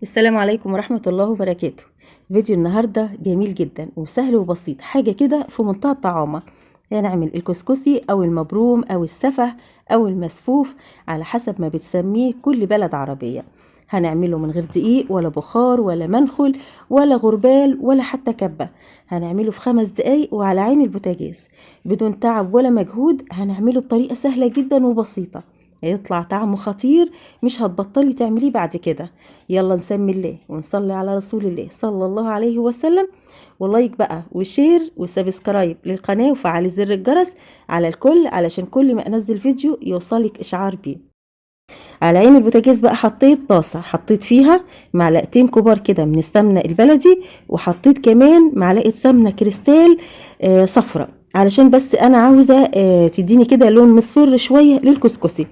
السلام عليكم ورحمة الله وبركاته. فيديو النهاردة جميل جدا وسهل وبسيط، حاجة كده في منتهى الطعامة. هنعمل الكسكسي أو المبروم أو السفه أو المسفوف على حسب ما بتسميه كل بلد عربية. هنعمله من غير دقيق ولا بخار ولا منخل ولا غربال ولا حتى كبة. هنعمله في 5 دقايق وعلى عين البوتاجاز بدون تعب ولا مجهود. هنعمله بطريقة سهلة جدا وبسيطة، هيطلع طعمه خطير، مش هتبطلي تعمليه بعد كده. يلا نسمي الله ونصلي على رسول الله صلى الله عليه وسلم، ولايك بقى وشير وسبسكرايب للقناة وفعل زر الجرس على الكل علشان كل ما انزل فيديو يوصلك اشعار بيه. على عين البوتاجاز بقى حطيت طاسة، حطيت فيها معلقتين كبار كده من السمنة البلدي، وحطيت كمان معلقة سمنة كريستال صفرة، علشان بس انا عاوزة تديني كده لون مصفر شوية للكسكسي.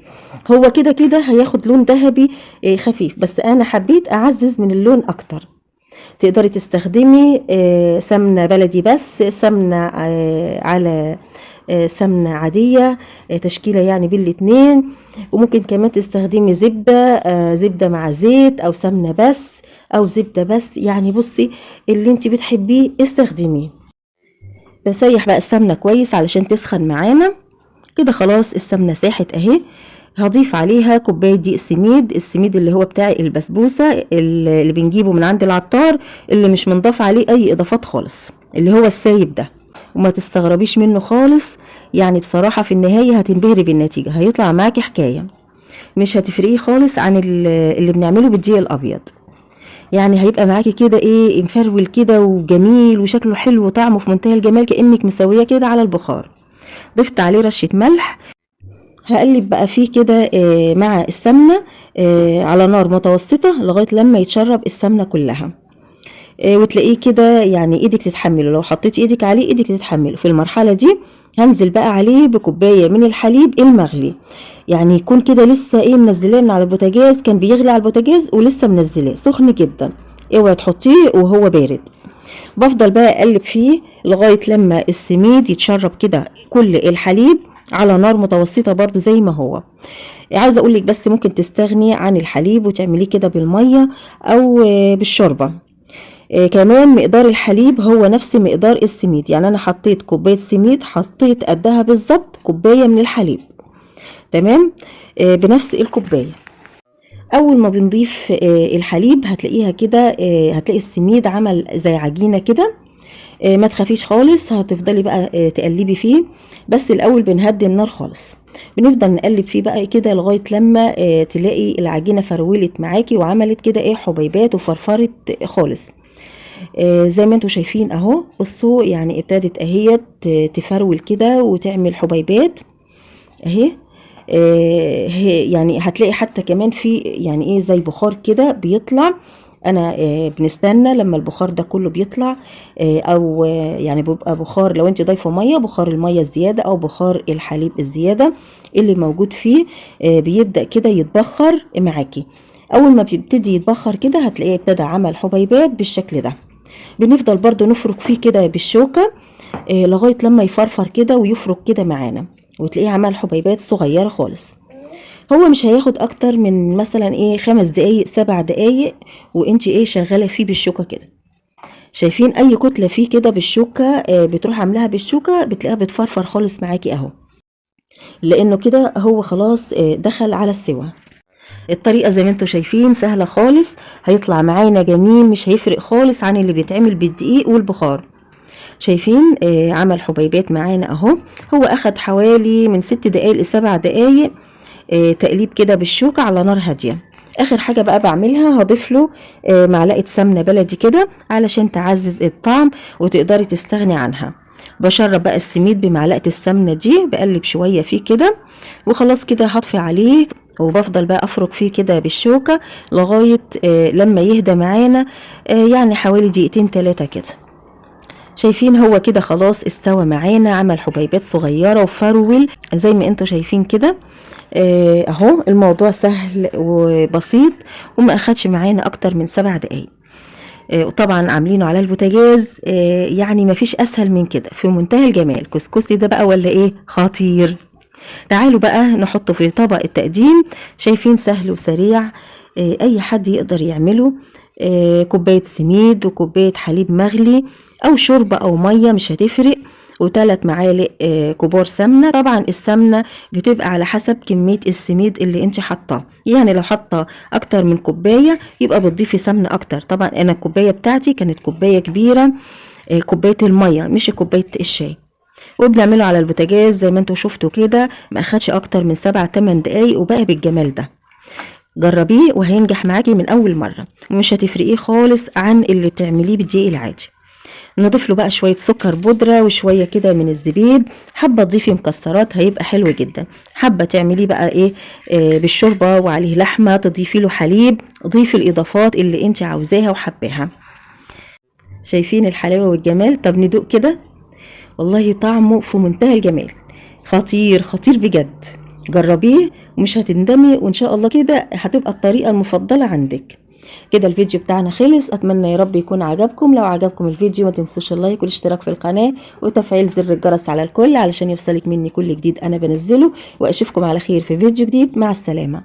هو كده كده هياخد لون ذهبي خفيف، بس انا حبيت اعزز من اللون اكتر. تقدري تستخدمي سمنة بلدي، بس سمنة على سمنة عادية، تشكيلة يعني بالاتنين. وممكن كمان تستخدمي زبدة مع زيت، او سمنة بس او زبدة بس، يعني بصي اللي انت بتحبيه استخدميه. بسيح بقى السمنة كويس علشان تسخن معانا. كده خلاص السمنة ساحت اهي. هضيف عليها كوباية دقيق سميد، السميد اللي هو بتاع البسبوسة اللي بنجيبه من عند العطار، اللي مش منضاف عليه اي اضافات خالص، اللي هو السايب ده، وما تستغربيش منه خالص. يعني بصراحة في النهاية هتنبهري بالنتيجة، هيطلع معاكي حكاية، مش هتفرقيه خالص عن اللي بنعمله بالدقيق الابيض. يعني هيبقى معاكي كده ايه، مفرول كده وجميل وشكله حلو وطعمه في منتهى الجمال، كأنك مسويه كده على البخار. ضفت عليه رشة ملح. هقلب بقى فيه كده مع السمنة على نار متوسطة لغاية لما يتشرب السمنة كلها. وتلاقيه كده يعني ايدك تتحمله، لو حطيتي ايدك عليه ايدك تتحمله. في المرحلة دي هنزل بقى عليه بكوباية من الحليب المغلي، يعني يكون كده لسه ايه منزلاه من على البوتاجاز، كان بيغلي على البوتاجاز ولسه منزلاه سخن جدا، اوعي تحطيه وهو بارد. بفضل بقى اقلب فيه لغاية لما السميد يتشرب كده كل الحليب على نار متوسطة برضو زي ما هو. عايزة اقولك بس ممكن تستغني عن الحليب وتعمليه كده بالمية او بالشوربة. كمان مقدار الحليب هو نفس مقدار السميد، يعني انا حطيت كوباية سميد حطيت قدها بالظبط كوباية من الحليب. تمام. بنفس الكوباية. اول ما بنضيف الحليب هتلاقيها كده، هتلاقي السميد عمل زي عجينة كده. ما تخافيش خالص، هتفضلي بقى تقلبي فيه، بس الاول بنهدي النار خالص. بنفضل نقلب فيه بقى كده لغايه لما تلاقي العجينه فرولت معاكي وعملت كده ايه حبيبات وفرفرت خالص. زي ما انتوا شايفين اهو، بصوا يعني ابتدت اهي تفرول كده وتعمل حبيبات اهي. يعني هتلاقي حتى كمان في يعني ايه زي بخار كده بيطلع. انا بنستنى لما البخار ده كله بيطلع، او يعني بيبقى بخار، لو انت ضايفه ميه بخار الميه الزياده او بخار الحليب الزياده اللي موجود فيه بيبدا كده يتبخر معاكي. اول ما بيبتدي يتبخر كده هتلاقيه ابتدى عمل حبيبات بالشكل ده. بنفضل برضو نفرك فيه كده بالشوكه لغايه لما يفرفر كده ويفرك كده معانا، وتلاقيه عمل حبيبات صغيره خالص. هو مش هياخد اكتر من مثلا ايه 5 دقايق 7 دقايق، وانت ايه شغاله فيه بالشوكه كده. شايفين اي كتله فيه كده بالشوكه بتروح عاملاها بالشوكه بتلاقيها بتفرفر خالص معاكي اهو، لانه كده هو خلاص دخل على السوا. الطريقه زي ما انتم شايفين سهله خالص، هيطلع معانا جميل، مش هيفرق خالص عن اللي بيتعمل بالدقيق والبخار. شايفين عمل حبيبات معانا اهو. هو اخد حوالي من 6 دقايق ل7 دقايق تقليب كده بالشوكة على نار هادية. اخر حاجة بقى بعملها هضيف له معلقة سمنة بلدي كده علشان تعزز الطعم وتقدري تستغني عنها. بشرب بقى السميد بمعلقة السمنة دي، بقلب شوية فيه كده وخلاص كده هطفي عليه. وبفضل بقى افرك فيه كده بالشوكة لغاية لما يهدى معانا، يعني حوالي دقيقتين 3 كده. شايفين هو كده خلاص استوى معانا، عمل حبيبات صغيرة وفرول زي ما انتوا شايفين كده. اهو الموضوع سهل وبسيط وما اخدش معانا اكتر من 7 دقايق. وطبعا عاملينه على البوتاجاز، يعني ما فيش اسهل من كده، في منتهى الجمال. كسكسي ده بقى ولا ايه خطير. تعالوا بقى نحطه في طبق التقديم. شايفين سهل وسريع، اي حد يقدر يعمله. كوباية سميد وكوباية حليب مغلي او شوربة او مية مش هتفرق، و3 معالق كبار سمنة. طبعا السمنة بتبقى على حسب كمية السميد اللي انت حاطاه، يعني لو حاطه اكتر من كوباية يبقى بتضيفي سمنة اكتر. طبعا انا الكوباية بتاعتي كانت كوباية كبيرة، كوباية المية مش كوباية الشاي. وبنعمله على البوتاجاز زي ما انتوا شفتوا كده، ما اخدش اكتر من 7-8 دقايق وبقى بالجمال ده. جربيه وهينجح معاكي من اول مرة، ومش هتفرقيه خالص عن اللي بتعمليه بالدقيق العادي. نضيف له بقى شوية سكر بودرة وشوية كده من الزبيب. حابة تضيفي مكسرات هيبقى حلو جدا. حابة تعمليه بقى ايه بالشوربة وعليه لحمة، تضيفي له حليب، ضيفي الاضافات اللي انت عاوزاها وحباها. شايفين الحلاوة والجمال؟ طب ندوق كده. والله طعمه في منتهى الجمال، خطير خطير بجد. جربيه ومش هتندمي، وان شاء الله كده هتبقى الطريقة المفضلة عندك. كده الفيديو بتاعنا خلص، اتمنى يا رب يكون عجبكم. لو عجبكم الفيديو ما تنسوش اللايك والاشتراك في القناة وتفعيل زر الجرس على الكل علشان يوصلك مني كل جديد انا بنزله. واشوفكم على خير في فيديو جديد. مع السلامة.